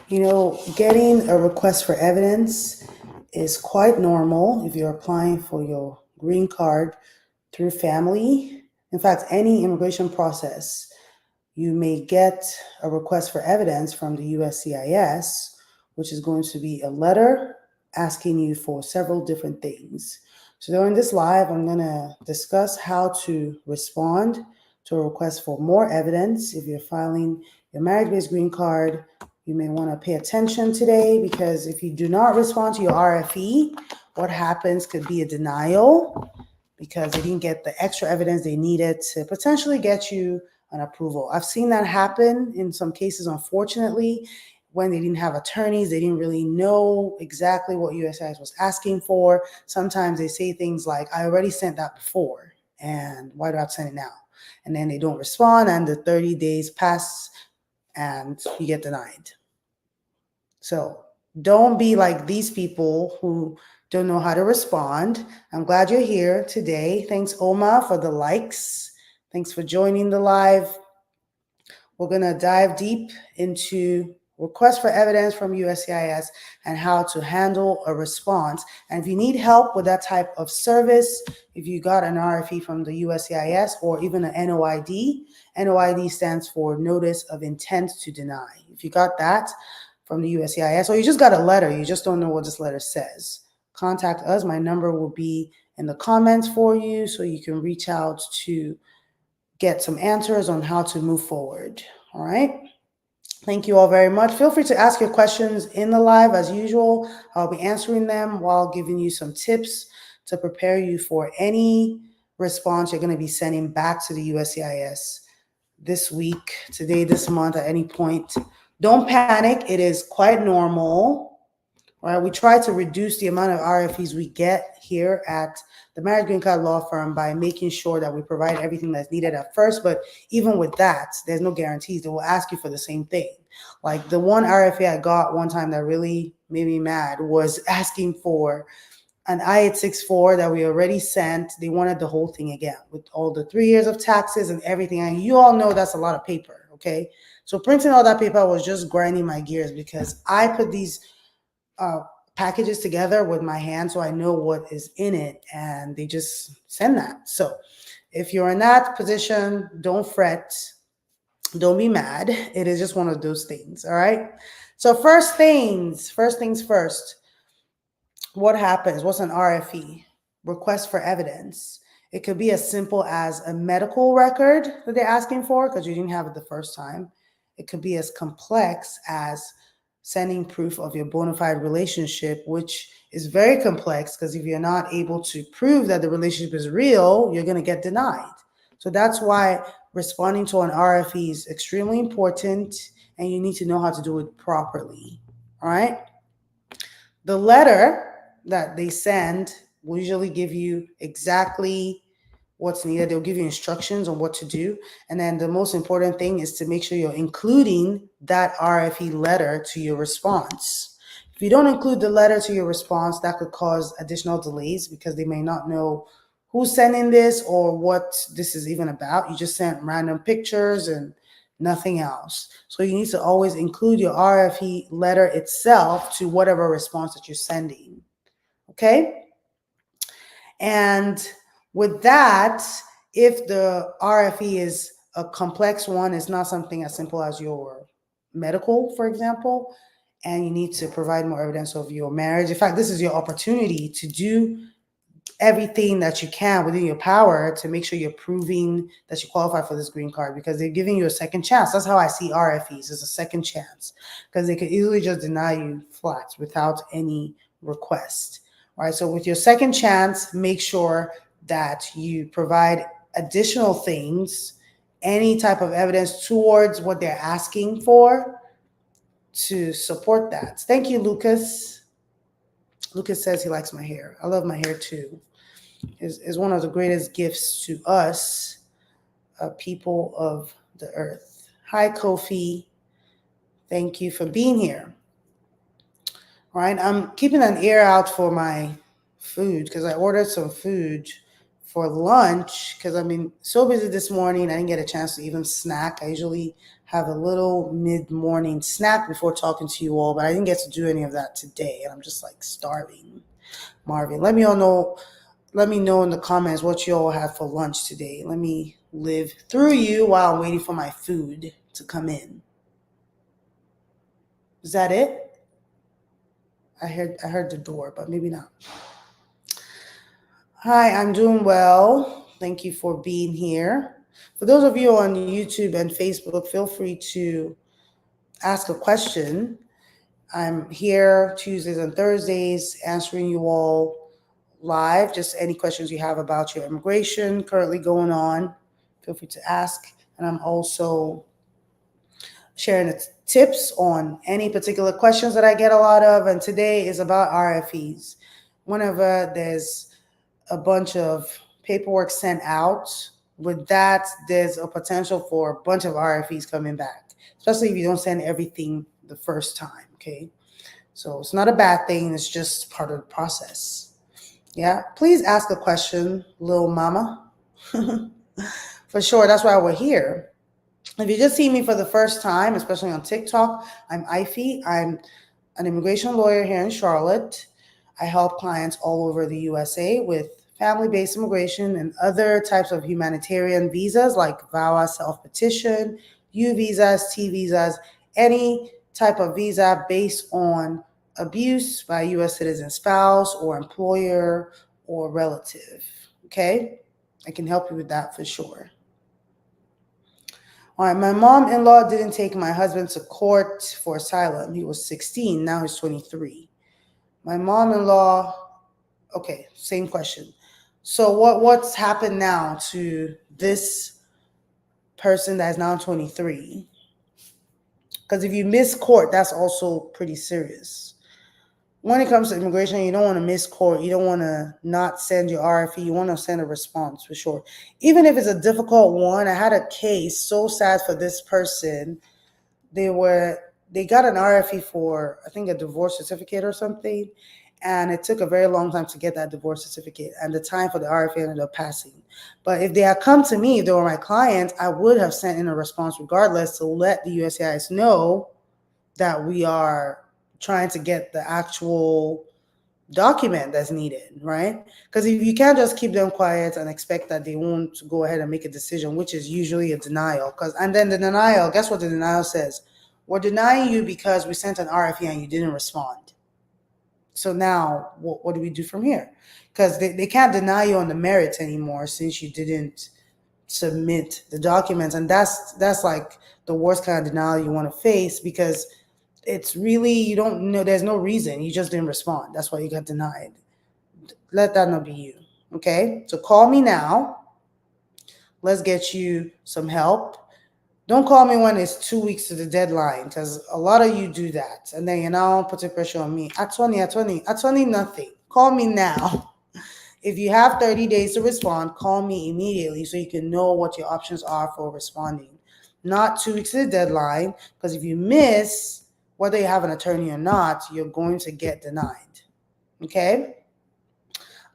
Getting a request for evidence is quite normal if you're applying for your green card through family. In fact, any immigration process, you may get a request for evidence from the USCIS, which is going to be a letter asking you for several different things. So during this live, I'm going to discuss how to respond to a request for more evidence. If you're filing your marriage-based green card, you may want to pay attention today, because if you do not respond to your RFE, what happens could be a denial because they didn't get the extra evidence they needed to potentially get you an approval. I've seen that happen in some cases, unfortunately, when they didn't have attorneys, they didn't really know exactly what USCIS was asking for. Sometimes they say things like, I already sent that before, and why do I have to send it now? And then they don't respond, and the 30 days pass, and you get denied. So don't be like these people who don't know how to respond. I'm glad you're here today. Thanks, Oma, for the likes. Thanks for joining the live. We're going to dive deep into requests for evidence from USCIS and how to handle a response. And if you need help with that type of service, if you got an RFE from the USCIS or even an NOID, NOID stands for Notice of Intent to Deny. If you got that from the USCIS, or you just got a letter, you just don't know what this letter says, contact us. My number will be in the comments for you, so you can reach out to get some answers on how to move forward. All right. Thank you all very much. Feel free to ask your questions in the live as usual. I'll be answering them while giving you some tips to prepare you for any response you're going to be sending back to the USCIS this week, today, this month, at any point. Don't panic. It is quite normal. All right, we try to reduce the amount of RFEs we get here at the Marriage Green Card Law Firm by making sure that we provide everything that's needed at first. But even with that, there's no guarantees. They will ask you for the same thing. Like the one RFE I got one time that really made me mad was asking for an I-864 that we already sent. They wanted the whole thing again with all the 3 years of taxes and everything. And you all know that's a lot of paper, okay? So printing all that paper was just grinding my gears, because I put these packages together with my hand so I know what is in it, and they just send that. So if you're in that position, don't fret, don't be mad. It is just one of those things. All right. So first things first. What happens? What's an RFE? Request for evidence. It could be as simple as a medical record that they're asking for because you didn't have it the first time. It could be as complex as sending proof of your bona fide relationship, which is very complex because if you're not able to prove that the relationship is real, you're going to get denied. So that's why responding to an RFE is extremely important, and you need to know how to do it properly. All right. The letter that they send will usually give you exactly what's needed. They'll give you instructions on what to do. And then the most important thing is to make sure you're including that RFE letter to your response. If you don't include the letter to your response, that could cause additional delays because they may not know who's sending this or what this is even about. You just sent random pictures and nothing else. So you need to always include your RFE letter itself to whatever response that you're sending. Okay? And with that, if the RFE is a complex one, it's not something as simple as your medical, for example, and you need to provide more evidence of your marriage. In fact, this is your opportunity to do everything that you can within your power to make sure you're proving that you qualify for this green card, because they're giving you a second chance. That's how I see RFEs, as a second chance, because they could easily just deny you flat without any request. All right, so with your second chance, make sure that you provide additional things, any type of evidence towards what they're asking for to support that. Thank you, Lucas. Lucas says he likes my hair. I love my hair too. Is one of the greatest gifts to us, people of the earth. Hi, Kofi. Thank you for being here. All right, I'm keeping an ear out for my food because I ordered some food for lunch because I've been so busy this morning. I didn't get a chance to even snack. I usually have a little mid-morning snack before talking to you all, but I didn't get to do any of that today, and I'm just like starving. Marvin, let me know in the comments what you all had for lunch today. Let me live through you while I'm waiting for my food to come in. Is that it? I heard the door, but maybe not. Hi, I'm doing well. Thank you for being here. For those of you on YouTube and Facebook, feel free to ask a question. I'm here Tuesdays and Thursdays answering you all live. Just any questions you have about your immigration currently going on, feel free to ask. And I'm also sharing tips on any particular questions that I get a lot of. And today is about RFEs. Whenever there's a bunch of paperwork sent out, with that, there's a potential for a bunch of RFEs coming back, especially if you don't send everything the first time, okay? So it's not a bad thing. It's just part of the process. Yeah, please ask a question, little mama. For sure, that's why we're here. If you just see me for the first time, especially on TikTok, I'm Ify. I'm an immigration lawyer here in Charlotte. I help clients all over the USA with family-based immigration and other types of humanitarian visas like VAWA, self-petition, U visas, T visas, any type of visa based on abuse by a U.S. citizen spouse or employer or relative. Okay? I can help you with that for sure. All right, my mom-in-law didn't take my husband to court for asylum. He was 16, now he's 23. My mom-in-law, okay, same question. So what's happened now to this person that is now 23? Because if you miss court, that's also pretty serious. When it comes to immigration, you don't want to miss court. You don't want to not send your RFE. You want to send a response for sure. Even if it's a difficult one, I had a case, so sad for this person. They got an RFE for, I think, a divorce certificate or something. And it took a very long time to get that divorce certificate. And the time for the RFE ended up passing. But if they had come to me, if they were my clients, I would have sent in a response regardless to let the USCIS know that we are trying to get the actual document that's needed, right? Because if you can't just keep them quiet and expect that they won't go ahead and make a decision, which is usually a denial. And then the denial, guess what the denial says? We're denying you because we sent an RFE and you didn't respond. So now what do we do from here? Because they can't deny you on the merits anymore since you didn't submit the documents. And that's like the worst kind of denial you want to face, because it's really, you don't know, there's no reason. You just didn't respond. That's why you got denied. Let that not be you. Okay? So call me now. Let's get you some help. Don't call me when it's 2 weeks to the deadline, because a lot of you do that. And then you're now putting pressure on me. At 20, nothing. Call me now. If you have 30 days to respond, call me immediately so you can know what your options are for responding. Not 2 weeks to the deadline, because if you miss, whether you have an attorney or not, you're going to get denied. Okay?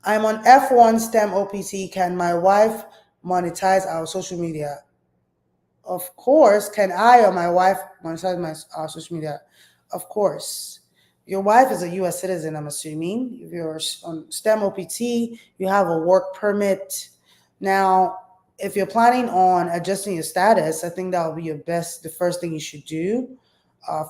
I'm on F1 STEM OPT. Can my wife monetize our social media? Of course. Can I or my wife monetize our social media? Of course. Your wife is a U.S. citizen, I'm assuming. If you're on STEM OPT, you have a work permit. Now, if you're planning on adjusting your status, I think that will be the first thing you should do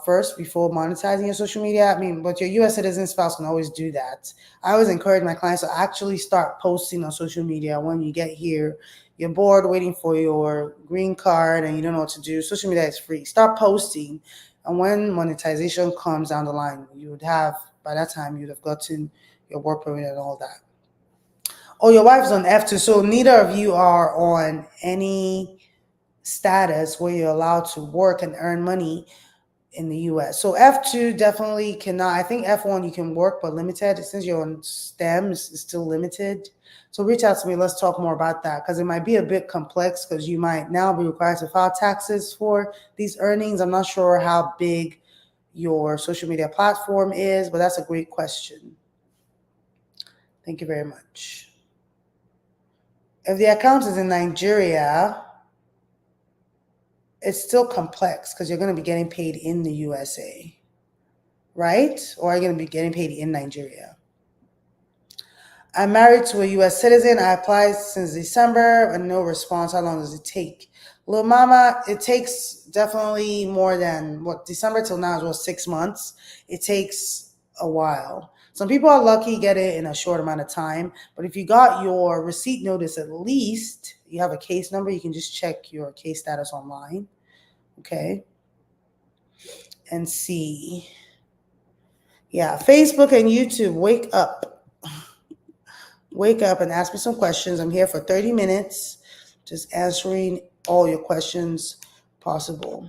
first before monetizing your social media. I mean, but your U.S. citizen spouse can always do that. I always encourage my clients to actually start posting on social media when you get here. You're bored waiting for your green card and you don't know what to do. Social media is free. Start posting. And when monetization comes down the line, by that time, you'd have gotten your work permit and all that. Oh, your wife's on F2. So neither of you are on any status where you're allowed to work and earn money in the US. So F2 definitely cannot. I think F1 you can work, but limited. Since you're on STEM, it's still limited. So reach out to me. Let's talk more about that, because it might be a bit complex, because you might now be required to file taxes for these earnings. I'm not sure how big your social media platform is, but that's a great question. Thank you very much. If the account is in Nigeria, it's still complex because you're going to be getting paid in the USA, right? Or are you going to be getting paid in Nigeria? I'm married to a U.S. citizen. I applied since December and no response. How long does it take? Little mama, it takes definitely more than December till now is 6 months. It takes a while. Some people are lucky, get it in a short amount of time. But if you got your receipt notice, at least you have a case number, you can just check your case status online. Okay. And see. Yeah, Facebook and YouTube, wake up. Wake up and ask me some questions. I'm here for 30 minutes, just answering all your questions possible.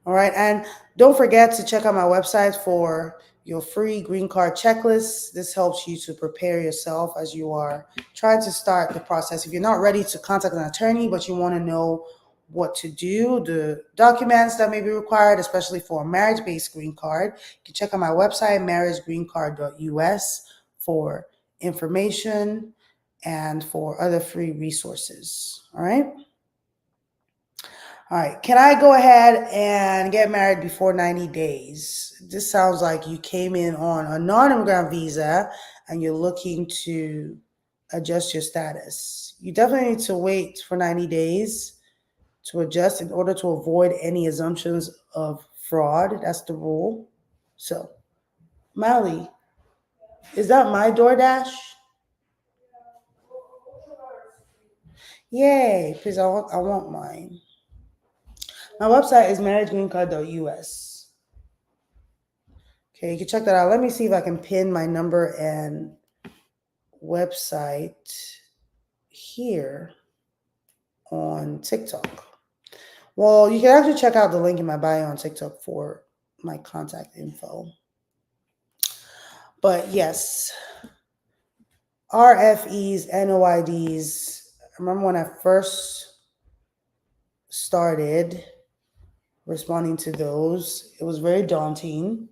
All right, and don't forget to check out my website for your free green card checklist. This helps you to prepare yourself as you are trying to start the process. If you're not ready to contact an attorney, but you want to know what to do, the documents that may be required, especially for a marriage-based green card, you can check out my website, marriagegreencard.us, for information and for other free resources. All right. All right. Can I go ahead and get married before 90 days? This sounds like you came in on a non-immigrant visa and you're looking to adjust your status. You definitely need to wait for 90 days to adjust in order to avoid any assumptions of fraud. That's the rule. So, Mally, is that my DoorDash? Yay, please, I want mine. My website is marriagegreencard.us. Okay, you can check that out. Let me see if I can pin my number and website here on TikTok. Well, you can actually check out the link in my bio on TikTok for my contact info. But yes, RFEs, NOIDs. I remember when I first started responding to those, it was very daunting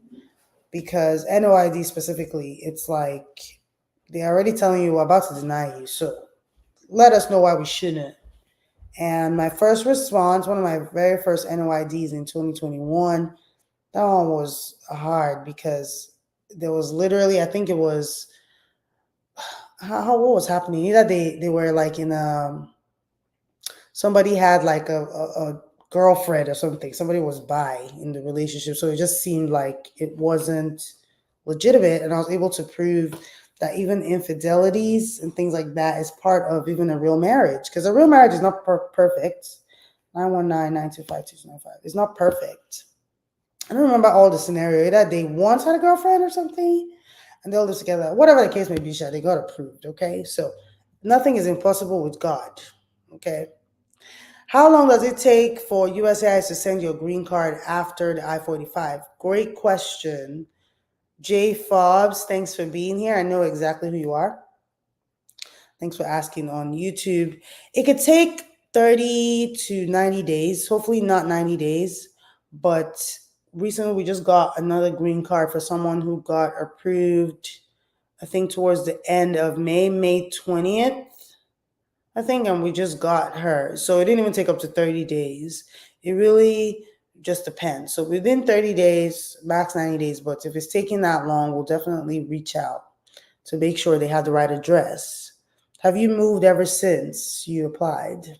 because NOID specifically, it's like they're already telling you we're about to deny you. So let us know why we shouldn't. And my first response, one of my very first NOIDs in 2021, that one was hard because there was literally, I think it was, what was happening? Either they were like in somebody had like a girlfriend or something. Somebody was bi in the relationship. So it just seemed like it wasn't legitimate. And I was able to prove that even infidelities and things like that is part of even a real marriage. Because a real marriage is not perfect. 919-925-2295. It's not perfect. I don't remember all the scenario. That they once had a girlfriend or something, and they all live together. Whatever the case may be, they got approved, okay? So nothing is impossible with God, okay? How long does it take for USCIS to send your green card after the I-45? Great question. Jay Fobbs, thanks for being here. I know exactly who you are. Thanks for asking on YouTube. It could take 30 to 90 days, hopefully not 90 days, but recently we just got another green card for someone who got approved, I think towards the end of May 20th, I think, and we just got her. So it didn't even take up to 30 days. It really just depends. So within 30 days, max 90 days, but if it's taking that long, we'll definitely reach out to make sure they have the right address. Have you moved ever since you applied?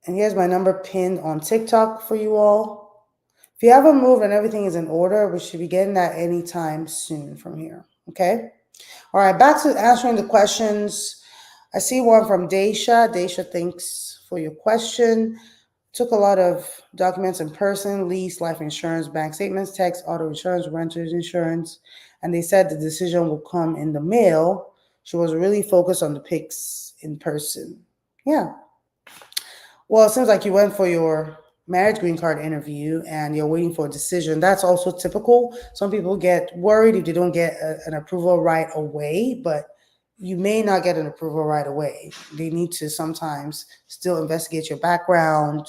And here's my number pinned on TikTok for you all. If you haven't moved and everything is in order, we should be getting that anytime soon from here, okay? All right, back to answering the questions. I see one from Daisha. Daisha, thanks for your question. Took a lot of documents in person, lease, life insurance, bank statements, tax, auto insurance, renter's insurance, and they said the decision will come in the mail. She was really focused on the pics in person. Yeah. Well, it seems like you went for your marriage green card interview and you're waiting for a decision. That's also typical. Some people get worried if they don't get an approval right away, but you may not get an approval right away. They need to sometimes still investigate your background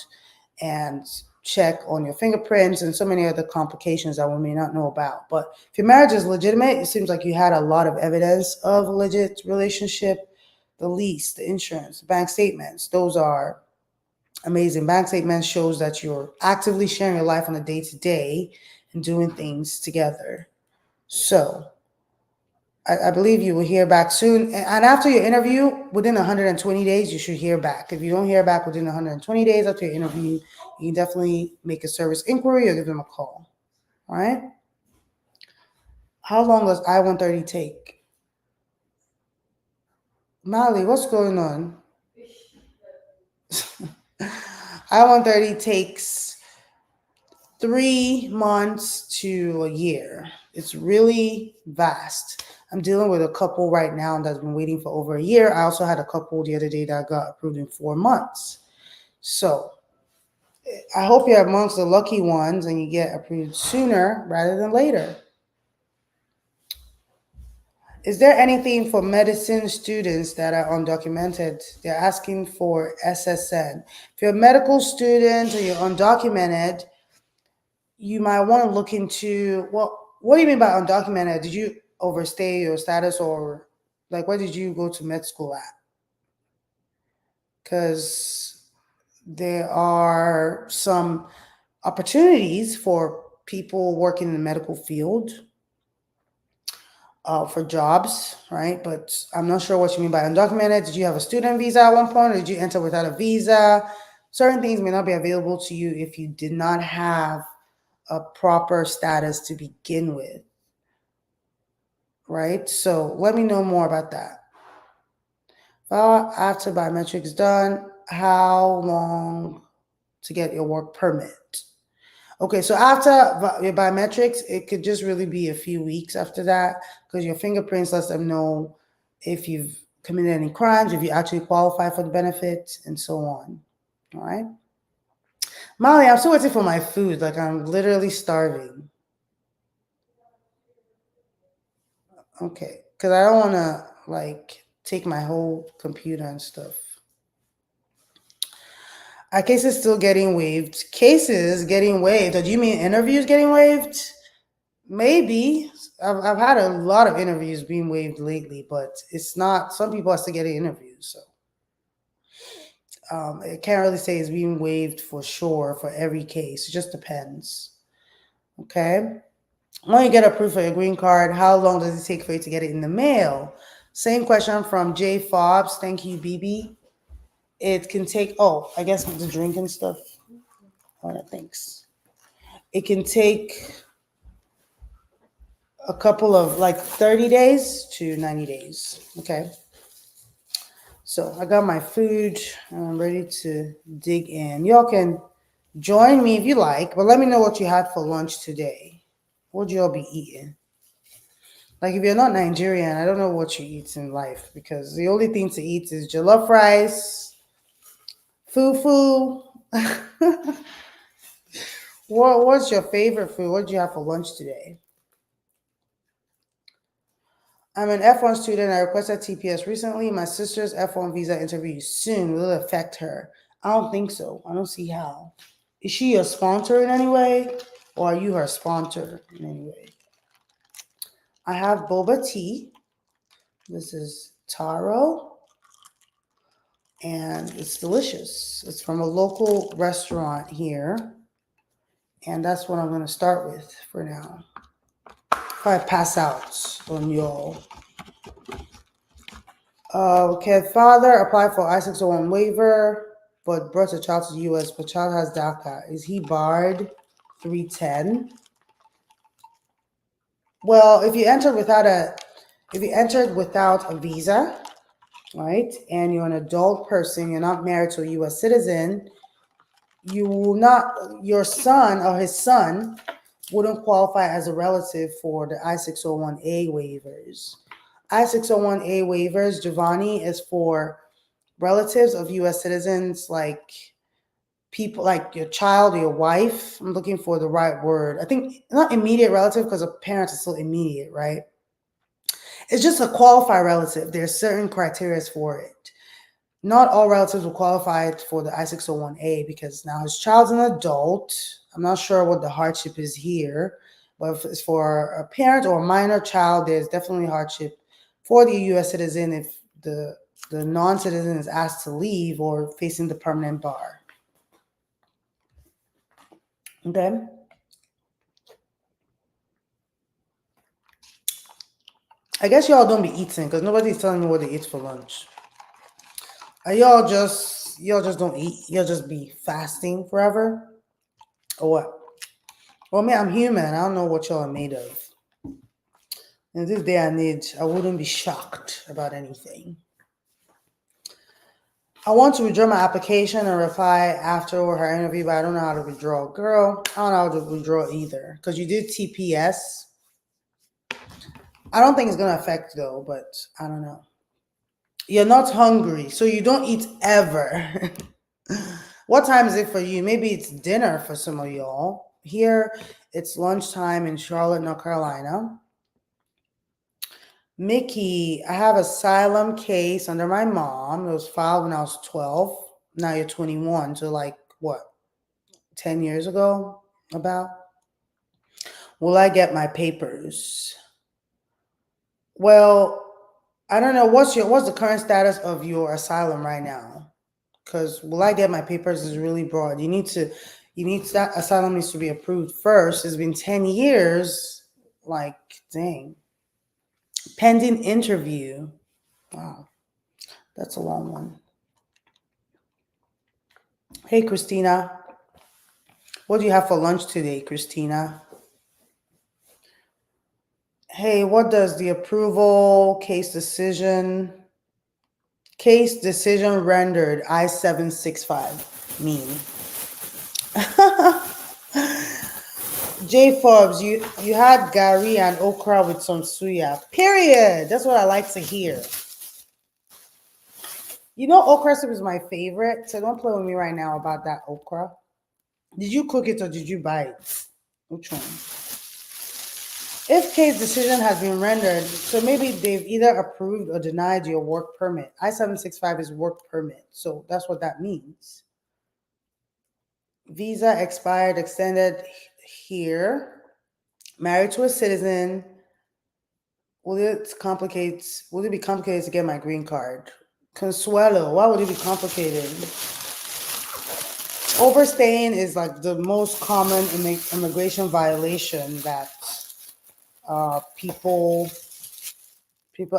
and check on your fingerprints and so many other complications that we may not know about. But if your marriage is legitimate, it seems like you had a lot of evidence of a legit relationship. the lease, the insurance, bank statements. Those are amazing. Bank statements shows that you're actively sharing your life on a day-to-day and doing things together. So I believe you will hear back soon. And after your interview, within 120 days, you should hear back. If you don't hear back within 120 days after your interview, you can definitely make a service inquiry or give them a call. All right? How long does I-130 take? Molly, what's going on? I-130 takes 3 months to a year. It's really vast. I'm dealing with a couple right now that's been waiting for over a year. I also had a couple the other day that got approved in 4 months. So I hope you're amongst the lucky ones and you get approved sooner rather than later. Is there anything for medicine students that are undocumented? They're asking for SSN. If you're a medical student or you're undocumented, you might want to look into, well, what do you mean by undocumented? Did you overstay your status, or like where did you go to med school at? Because there are some opportunities for people working in the medical field for jobs, right? But I'm not sure what you mean by undocumented. Did you have a student visa at one point, or did you enter without a visa? Certain things may not be available to you if you did not have a proper status to begin with, right? So let me know more about that. After biometrics done, how long to get your work permit? Okay, so after your biometrics, it could just really be a few weeks after that, because your fingerprints lets them know if you've committed any crimes, if you actually qualify for the benefits, and so on. All right. Molly, I'm still waiting for my food. Like, I'm literally starving. Okay, because I don't want to, like, take my whole computer and stuff. Are cases still getting waived? Cases getting waived? Or do you mean interviews getting waived? Maybe. I've had a lot of interviews being waived lately, but it's not. Some people are still getting interviews, so I can't really say it's being waived for sure for every case. It just depends. Okay. When you get approved for your green card, how long does it take for you to get it in the mail? Same question from Jay Fobbs. Thank you, BB. It can take, I guess the drinking stuff. Thanks. It can take a couple of 30 days to 90 days. Okay. So I got my food and I'm ready to dig in. Y'all can join me if you like, but let me know what you had for lunch today. What'd y'all be eating? Like, if you're not Nigerian, I don't know what you eat in life, because the only thing to eat is jollof rice, fufu. What's your favorite food? What did you have for lunch today? I'm an F1 student. I requested TPS recently. My sister's F1 visa interview soon. Will it affect her? I don't think so. I don't see how. Is she a sponsor in any way? Or are you her sponsor in any way? I have boba tea. This is taro. And it's delicious. It's from a local restaurant here. And that's what I'm going to start with for now. If I pass out on y'all. Can father apply for I-601 waiver, but brought a child to the U.S., but child has DACA? Is he barred 310? Well, if you entered without a visa, right, and you're an adult person, you're not married to a U.S. citizen, your son or his son wouldn't qualify as a relative for the I-601A waivers. I-601A waivers, Giovanni, is for relatives of U.S. citizens, like people like your child or your wife. I'm looking for the right word. I think not immediate relative, because a parent is still immediate, right? It's just a qualified relative. There's certain criteria for it. Not all relatives will qualify for the I-601A, because now his child's an adult. I'm not sure what the hardship is here, but if it's for a parent or a minor child, there's definitely hardship for the U.S. citizen if the the non-citizen is asked to leave or facing the permanent bar. Okay. I guess y'all don't be eating because nobody's telling me what they eat for lunch. Are y'all just don't eat? Y'all just be fasting forever? Or what? Well, man, I'm human. I don't know what y'all are made of. In this day and age, I wouldn't be shocked about anything. I want to withdraw my application and reply after her interview, but I don't know how to withdraw. Girl, I don't know how to withdraw either because you did TPS. I don't think it's going to affect though, but I don't know. You're not hungry, so you don't eat ever. What time is it for you? Maybe it's dinner for some of y'all. Here, it's lunchtime in Charlotte, North Carolina. Mickey, I have asylum case under my mom. It was filed when I was 12. Now you're 21, so like what, 10 years ago about? Will I get my papers? Well, I don't know. What's the current status of your asylum right now? Because will I get my papers is really broad. That asylum needs to be approved first. It's been 10 years. Like, dang. Pending interview. Wow. That's a long one. Hey, Christina. What do you have for lunch today, Christina? Hey, what does the approval case decision rendered I-765 mean? J Forbes, you had gari and okra with some suya. Period. That's what I like to hear. You know, okra soup is my favorite, so don't play with me right now about that okra. Did you cook it or did you buy it? Which one? If case decision has been rendered, so maybe they've either approved or denied your work permit. I-765 is work permit, so that's what that means. Visa expired, extended here. Married to a citizen. Will it be complicated to get my green card? Consuelo, why would it be complicated? Overstaying is like the most common immigration violation that people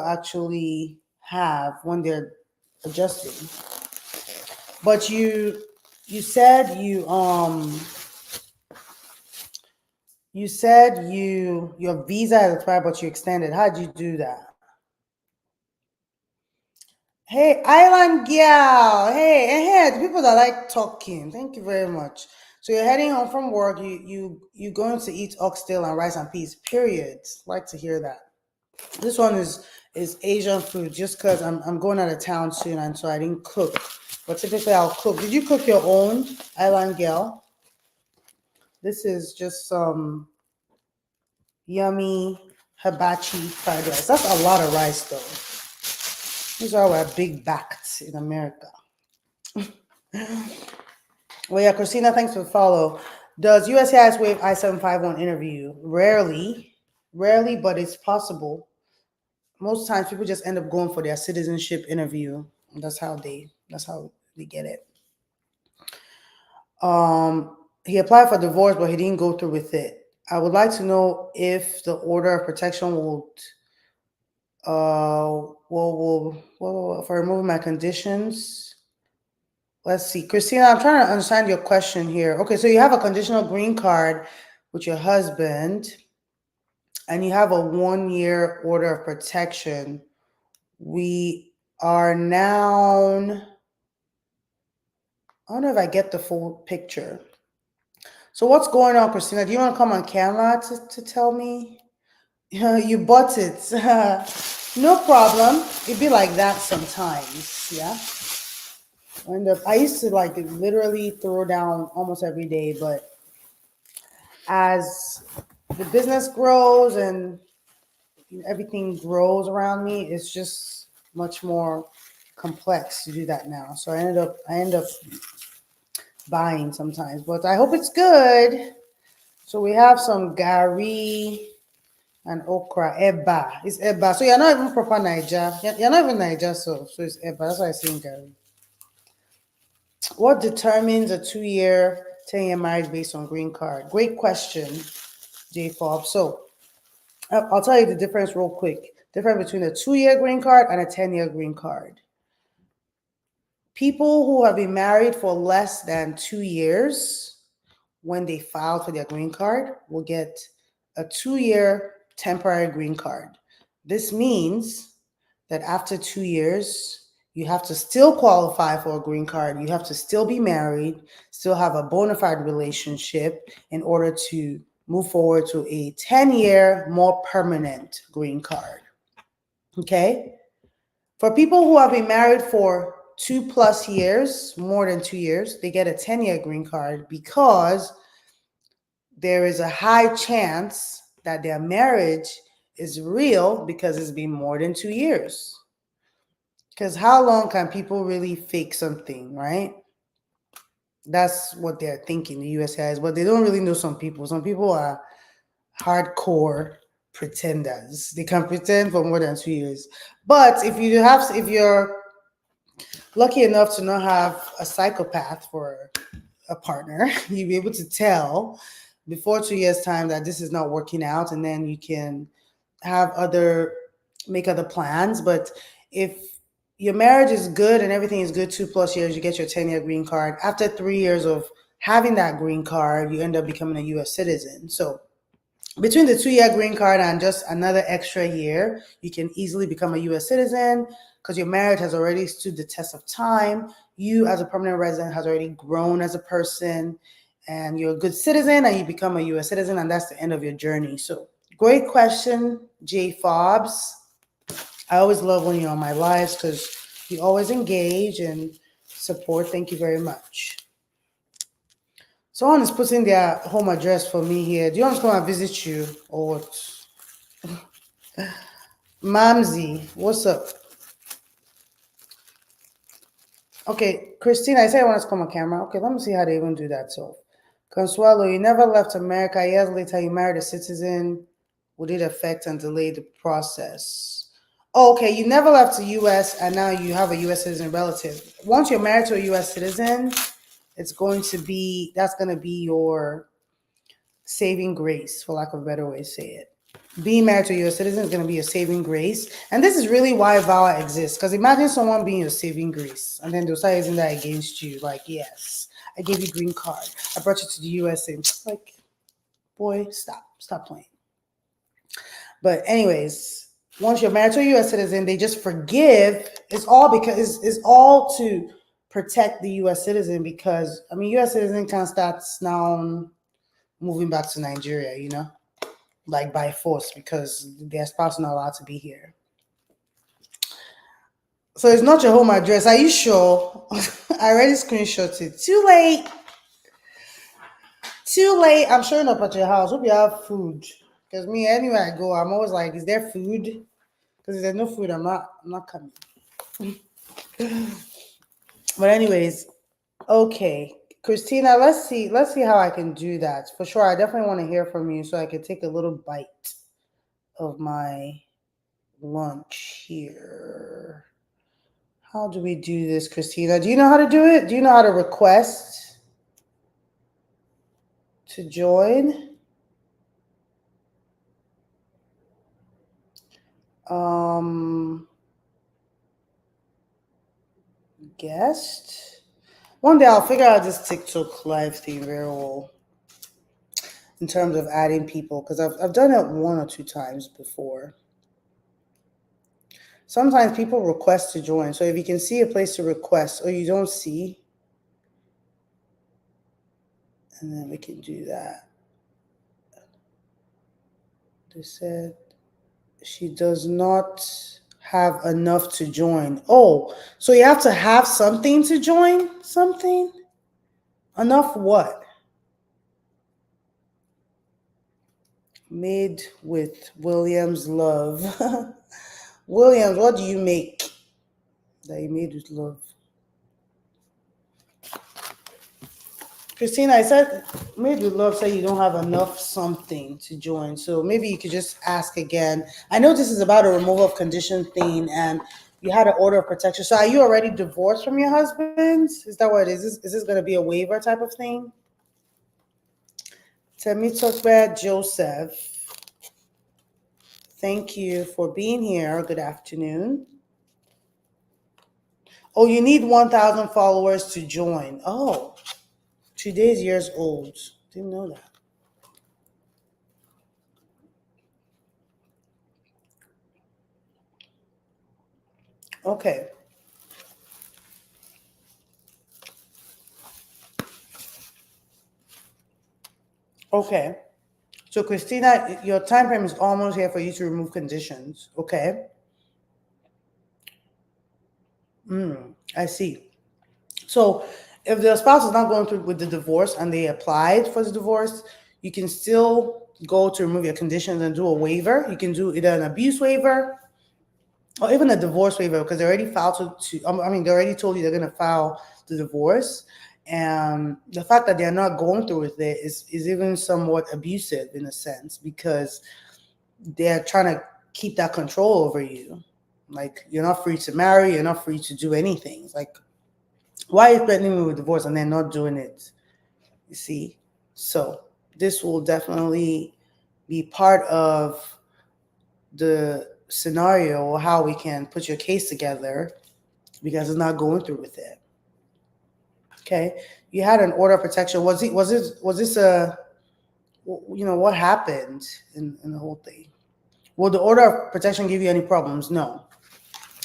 actually have when they're adjusting. But you said your visa has expired, but you extended. How'd you do that? Hey, Island Gal. Hey, the people that like talking. Thank you very much. So you're heading home from work. You going to eat oxtail and rice and peas. Period. Like to hear that. This one is Asian food. Just because I'm going out of town soon, and so I didn't cook. But typically I'll cook. Did you cook your own, Island Gal? This is just some yummy hibachi fried rice. That's a lot of rice, though. These are our big backed in America. Well, yeah, Christina, thanks for the follow. Does USCIS waive I-751 interview? Rarely, but it's possible. Most times people just end up going for their citizenship interview. That's how they get it. He applied for divorce, but he didn't go through with it. I would like to know if the order of protection will for removing my conditions. Let's see, Christina, I'm trying to understand your question here. Okay, so you have a conditional green card with your husband, and you have a 1-year order of protection. We are now, I don't know if I get the full picture. So what's going on, Christina? Do you want to come on camera to tell me? You bought it. No problem. It'd be like that sometimes, yeah? I used to like literally throw down almost every day, but as the business grows and everything grows around me, it's just much more complex to do that now. So I end up buying sometimes, but I hope it's good. So we have some gari And okra, eba. It's eba. So you're not even proper Niger. You're not even Niger, so it's eba. That's why I say Gary. What determines a 2-year, 10-year marriage based on green card? Great question, J Fob. So I'll tell you the difference real quick. Difference between a 2-year green card and a 10-year green card. People who have been married for less than 2 years, when they file for their green card, will get a 2-year temporary green card. This means that after 2 years, you have to still qualify for a green card. You have to still be married, still have a bona fide relationship in order to move forward to a 10-year, more permanent green card. Okay? For people who have been married for 2+ years, more than 2 years, they get a 10-year green card because there is a high chance that their marriage is real because it's been more than 2 years. Because how long can people really fake something, right? That's what they're thinking, the USCIS, but they don't really know some people. Some people are hardcore pretenders. They can pretend for more than 2 years. But if you're lucky enough to not have a psychopath for a partner, you'll be able to tell before 2 years' time that this is not working out, and then you can make other plans. But if your marriage is good and everything is good, 2+ years, you get your 10-year green card. After 3 years of having that green card, you end up becoming a US citizen. So between the 2-year green card and just another extra year, you can easily become a US citizen because your marriage has already stood the test of time. You as a permanent resident has already grown as a person, and you're a good citizen and you become a US citizen, and that's the end of your journey. So great question, J Fobs. I always love when you're on my lives because you always engage and support. Thank you very much. Someone is putting their home address for me here. Do you want to come and visit you or what? Mamzi, what's up? Okay, Christina, I said I want to come on camera. Okay, let me see how they even do that. So, Consuelo, you never left America. Years later, you married a citizen. Would it affect and delay the process? Oh, okay, you never left the U.S. and now you have a U.S. citizen relative. Once you're married to a U.S. citizen, that's going to be your saving grace, for lack of a better way to say it. Being married to a U.S. citizen is going to be your saving grace. And this is really why VAWA exists. Because imagine someone being your saving grace and then they'll start using that against you. Like, yes, I gave you green card. I brought you to the U.S. And like, boy, stop playing. But anyways, once you're married to a U.S. citizen, they just forgive. It's all because it's all to protect the U.S. citizen because, I mean, U.S. citizen can start now moving back to Nigeria, like by force because their spouse is not allowed to be here. So it's not your home address. Are you sure? I already screenshot it. Too late. I'm showing up at your house. Hope you have food. Because me, anywhere I go, I'm always like, is there food? Because if there's no food, I'm not coming. But anyways, okay. Christina, let's see how I can do that. For sure, I definitely want to hear from you so I can take a little bite of my lunch here. How do we do this, Christina? Do you know how to do it? Do you know how to request to join? Guest. One day I'll figure out this TikTok live thing very well in terms of adding people because I've done it 1 or 2 times before. Sometimes people request to join. So if you can see a place to request or you don't see, and then we can do that. They said she does not have enough to join. Oh, so you have to have something to join? Something? Enough what? Made with Williams love. Williams, what do you make that you made with love? Christina, I said maybe love say you don't have enough something to join. So maybe you could just ask again. I know this is about a removal of condition thing and you had an order of protection. So are you already divorced from your husband? Is that what it is? Is this going to be a waiver type of thing? Temi Tokbe Joseph. Thank you for being here. Good afternoon. Oh, you need 1,000 followers to join. Oh, today's years old. Didn't know that. Okay. Okay. So Christina, your time frame is almost here for you to remove conditions. Okay. I see. So if the spouse is not going through with the divorce and they applied for the divorce, you can still go to remove your conditions and do a waiver. You can do either an abuse waiver or even a divorce waiver because they already filed they already told you they're going to file the divorce. And the fact that they're not going through with it is even somewhat abusive in a sense because they're trying to keep that control over you. Like, you're not free to marry, you're not free to do anything. It's like, why are you threatening me with divorce and they're not doing it? You see? So this will definitely be part of the scenario or how we can put your case together because it's not going through with it. Okay. You had an order of protection. Was this a, what happened in the whole thing? Will the order of protection give you any problems? No,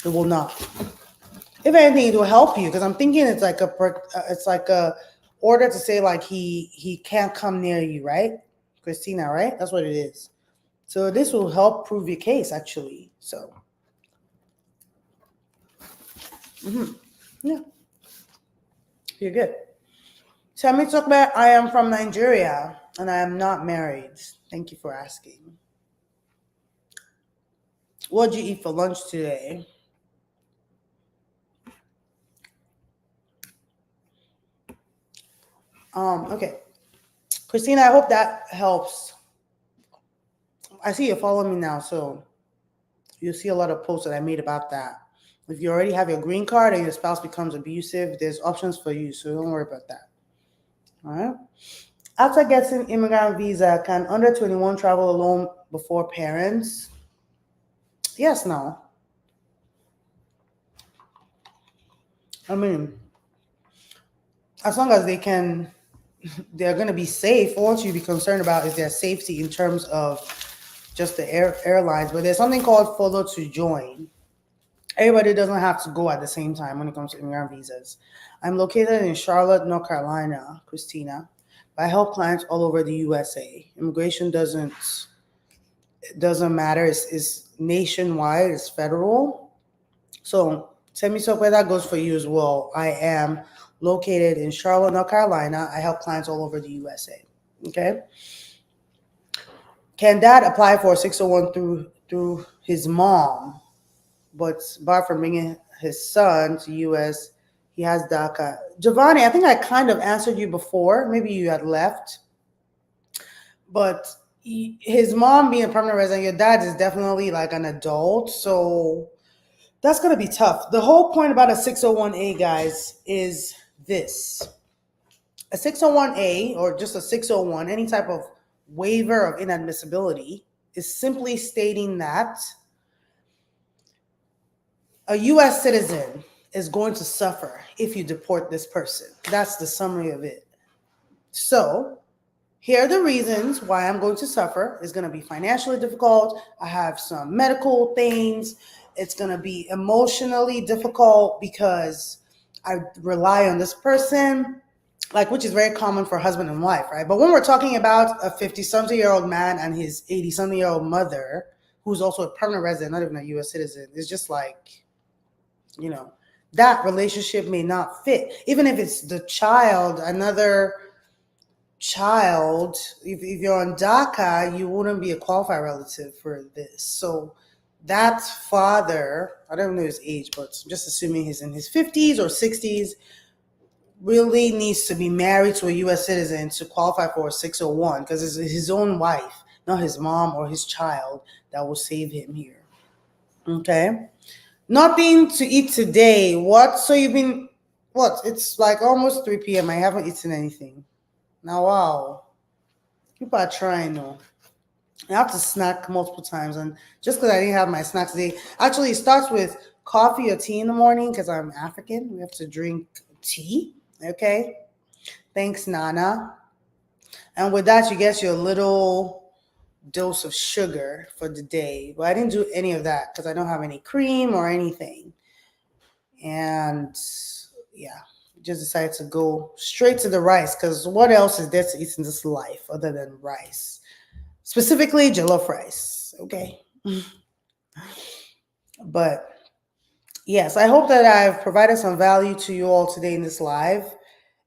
it will not. If anything, it will help you because I'm thinking it's like a order to say like he can't come near you, right, Christina? Right? That's what it is. So this will help prove your case actually. So, yeah, you're good. Tell talk about. I am from Nigeria and I am not married. Thank you for asking. What did you eat for lunch today? Okay. Christina, I hope that helps. I see you're following me now, so you'll see a lot of posts that I made about that. If you already have your green card and your spouse becomes abusive, there's options for you, so don't worry about that. All right? After getting immigrant visa, can under 21 travel alone before parents? Yes, no. I mean, as long as they're going to be safe. What you be concerned about is their safety in terms of just the airlines. But there's something called follow to join. Everybody doesn't have to go at the same time when it comes to immigrant visas. I'm located in Charlotte, North Carolina, Christina. I help clients all over the USA. Immigration doesn't matter. It's nationwide. It's federal. So tell me so where that goes for you as well. I am located in Charlotte, North Carolina. I help clients all over the USA. Okay. Can dad apply for a 601 through his mom, but barred from bringing his son to US? He has DACA. Giovanni, I think I kind of answered you before. Maybe you had left. But his mom being a permanent resident, your dad is definitely like an adult. So that's going to be tough. The whole point about a 601A, guys, is this. A 601A or just a 601, any type of waiver of inadmissibility, is simply stating that a U.S. citizen is going to suffer if you deport this person. That's the summary of it. So here are the reasons why I'm going to suffer. It's going to be financially difficult. I have some medical things. It's going to be emotionally difficult because I rely on this person, like, which is very common for husband and wife, right? But when we're talking about a 50-something-year-old man and his 80-something-year-old mother, who's also a permanent resident, not even a U.S. citizen, it's just like, that relationship may not fit. Even if it's the child, another child, if you're on DACA, you wouldn't be a qualified relative for this. So that father, I don't know his age, but I'm just assuming he's in his 50s or 60s, really needs to be married to a U.S. citizen to qualify for a 601, because it's his own wife, not his mom or his child, that will save him here. Okay? Nothing to eat today. What? So you've been, what? It's like almost 3 p.m. I haven't eaten anything. Now, wow. People are trying, though. I have to snack multiple times. And just because I didn't have my snack today, actually, it starts with coffee or tea in the morning because I'm African. We have to drink tea. Okay? Thanks, Nana. And with that, you get your little dose of sugar for the day. But I didn't do any of that because I don't have any cream or anything. And yeah, just decided to go straight to the rice because what else is there to eat in this life other than rice? Specifically, jollof rice. Okay. But yes, I hope that I've provided some value to you all today in this live.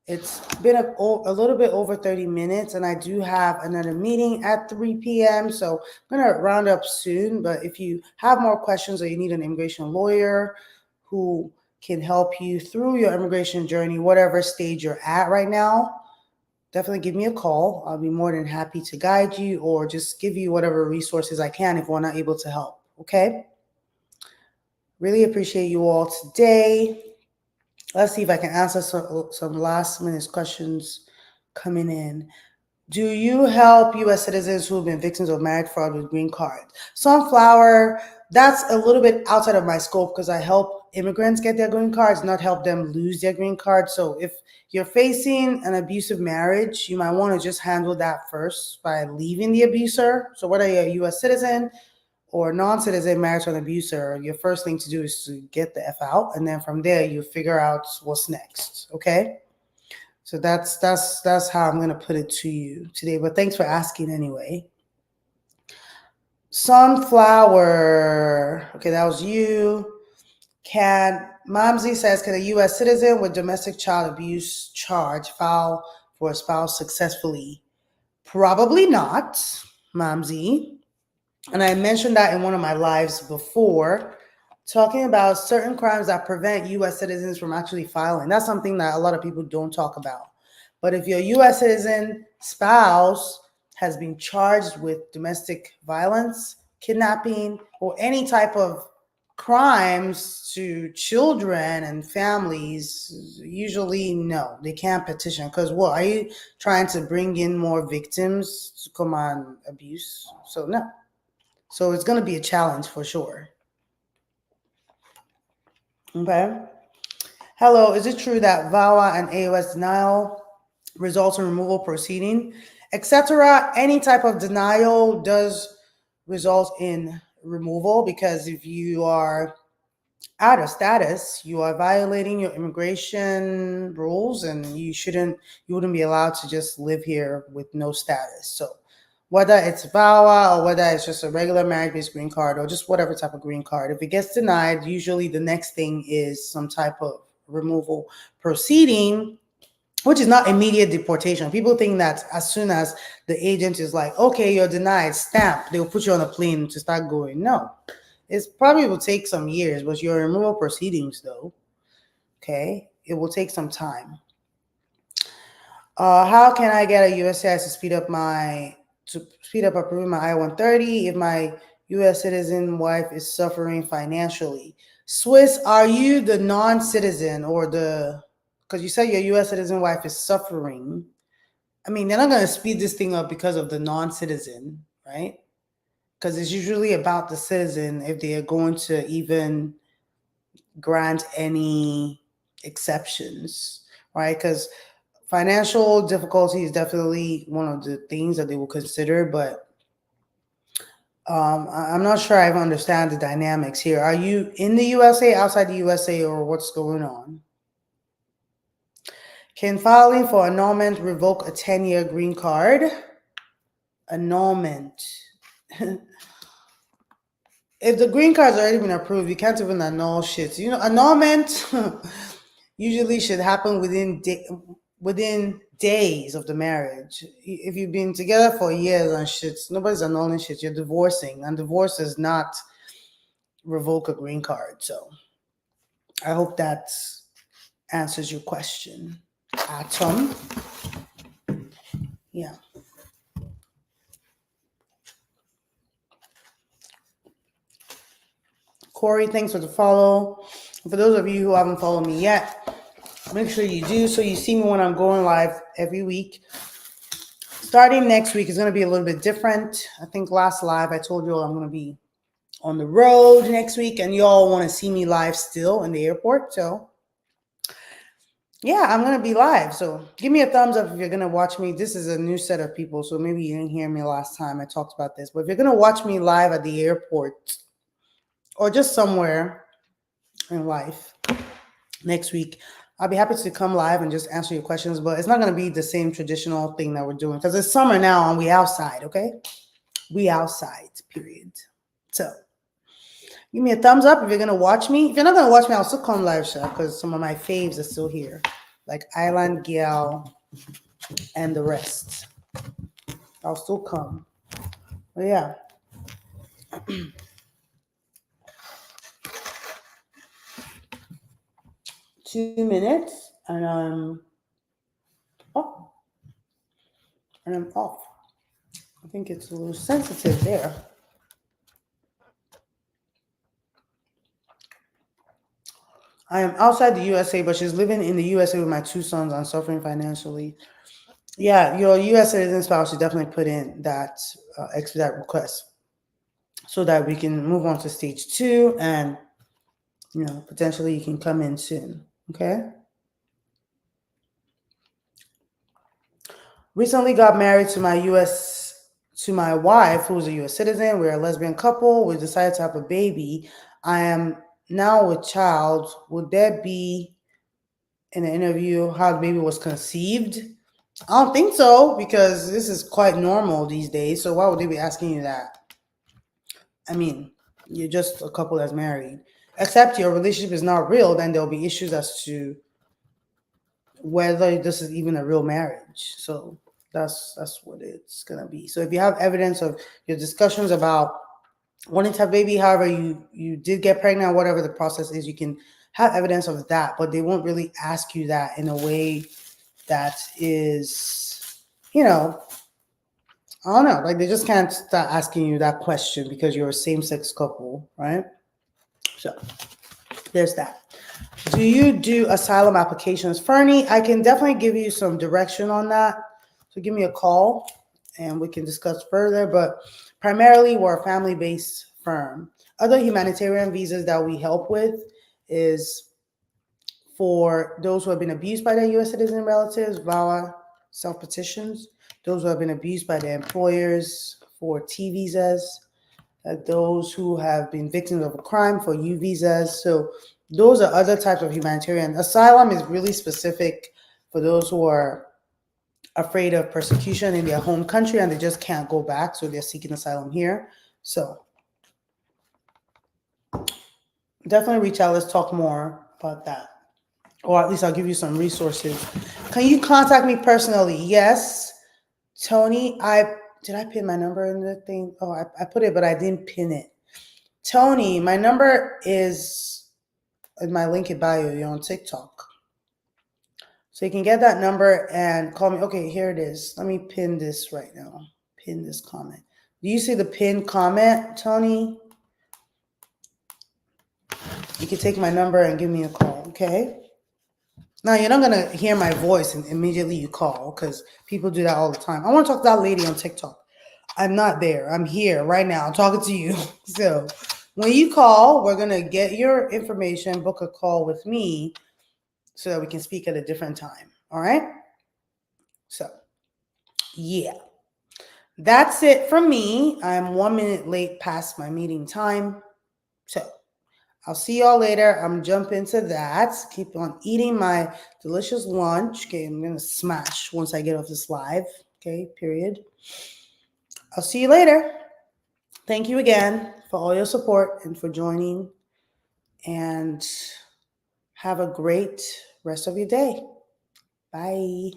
It's been a little bit over 30 minutes, and I do have another meeting at 3 p.m. So I'm going to round up soon. But if you have more questions or you need an immigration lawyer who can help you through your immigration journey, whatever stage you're at right now, definitely give me a call. I'll be more than happy to guide you or just give you whatever resources I can if we're not able to help. Okay? Really appreciate you all today. Let's see if I can answer some last minute questions coming in. Do you help U.S. citizens who have been victims of marriage fraud with green cards? Sunflower, that's a little bit outside of my scope because I help immigrants get their green cards, not help them lose their green card. So if you're facing an abusive marriage, you might want to just handle that first by leaving the abuser. So whether you're a U.S. citizen or non-citizen married to an abuser, your first thing to do is to get the F out. And then from there, you figure out what's next. Okay? So that's how I'm going to put it to you today. But thanks for asking anyway. Sunflower. Okay, that was you. Mamsie says, can a U.S. citizen with domestic child abuse charge file for a spouse successfully? Probably not, Mamsie. And I mentioned that in one of my lives before, talking about certain crimes that prevent U.S. citizens from actually filing. That's something that a lot of people don't talk about. But if your U.S. citizen spouse has been charged with domestic violence, kidnapping, or any type of crimes to children and families, usually no, they can't petition. Because what, are you trying to bring in more victims to come on abuse? So no. So it's going to be a challenge for sure. Okay. Hello, is it true that VAWA and AOS denial results in removal proceeding, etc.? Any type of denial does result in removal because if you are out of status, you are violating your immigration rules and you wouldn't be allowed to just live here with no status. So whether it's VAWA or whether it's just a regular marriage-based green card or just whatever type of green card, if it gets denied, usually the next thing is some type of removal proceeding, which is not immediate deportation. People think that as soon as the agent is like, okay, you're denied, stamp, they'll put you on a plane to start going. No, it probably will take some years, but your removal proceedings though, okay, it will take some time. How can I get a USCIS to speed up approving my I-130 if my U.S. citizen wife is suffering financially? Swiss, are you the non-citizen or because you said your U.S. citizen wife is suffering. I mean, they're not going to speed this thing up because of the non-citizen, right? Because it's usually about the citizen if they are going to even grant any exceptions, right? Because financial difficulty is definitely one of the things that they will consider, but I'm not sure I understand the dynamics here. Are you in the USA, outside the USA, or what's going on? Can filing for annulment revoke a 10-year green card? Annulment. If the green card's already been approved, you can't even annul shit. You know, annulment usually should happen within days of the marriage. If you've been together for years and shit, nobody's annulling shit. You're divorcing, and divorce does not revoke a green card. So I hope that answers your question. atom. Yeah. Corey, thanks for the follow. For those of you who haven't followed me yet, make sure you do so you see me when I'm going live every week. Starting next week is going to be a little bit different. I think last live I told you all I'm going to be on the road next week, and you all want to see me live still in the airport. So yeah, I'm going to be live. So give me a thumbs up if you're going to watch me. This is a new set of people, so maybe you didn't hear me last time I talked about this. But if you're going to watch me live at the airport or just somewhere in life next week, I'll be happy to come live and just answer your questions. But it's not going to be the same traditional thing that we're doing because it's summer now and we outside, okay? We outside, period. So give me a thumbs up if you're going to watch me. If you're not going to watch me, I'll still come live, because some of my faves are still here, like Island Gal and the rest. I'll still come. But yeah. 2 minutes and I'm off. And I'm off. I think it's a little sensitive there. I am outside the USA, but she's living in the USA with my 2 sons and suffering financially. Yeah, your US citizen spouse should definitely put in that expedite request so that we can move on to stage 2 and, potentially you can come in soon. Okay. Recently got married to my wife, who's a US citizen. We're a lesbian couple. We decided to have a baby. I am now with child. Would there be in the interview how the baby was conceived? I don't think so, because this is quite normal these days. So why would they be asking you that? I mean, you're just a couple that's married. Except your relationship is not real, then there'll be issues as to whether this is even a real marriage. So that's what it's gonna be. So if you have evidence of your discussions about wanting to have a baby, however you did get pregnant, whatever the process is, you can have evidence of that, but they won't really ask you that in a way that is, I don't know, like they just can't start asking you that question because you're a same-sex couple, right? So there's that. Do you do asylum applications? Fernie, I can definitely give you some direction on that. So give me a call and we can discuss further, but primarily we're a family-based firm. Other humanitarian visas that we help with is for those who have been abused by their U.S. citizen relatives via self-petitions, those who have been abused by their employers for T visas, those who have been victims of a crime for U visas. So those are other types of humanitarian. Asylum is really specific for those who are afraid of persecution in their home country and they just can't go back, so they're seeking asylum here. So definitely reach out. Let's talk more about that. Or at least I'll give you some resources. Can you contact me personally? Yes. Tony, did I pin my number in the thing? Oh, I put it, but I didn't pin it. Tony, my number is in my link in bio. You're on TikTok. So you can get that number and call me. Okay, here it is. Let me pin this right now. Pin this comment. Do you see the pinned comment, Tony? You can take my number and give me a call, okay? Now, you're not going to hear my voice and immediately you call, because people do that all the time. I want to talk to that lady on TikTok. I'm not there. I'm here right now talking to you. So when you call, we're going to get your information, book a call with me so that we can speak at a different time. All right? So, yeah. That's it from me. I'm 1 minute late past my meeting time. So I'll see y'all later. I'm jumping to that. Keep on eating my delicious lunch. Okay, I'm going to smash once I get off this live. Okay, period. I'll see you later. Thank you again for all your support and for joining. And have a great rest of your day. Bye.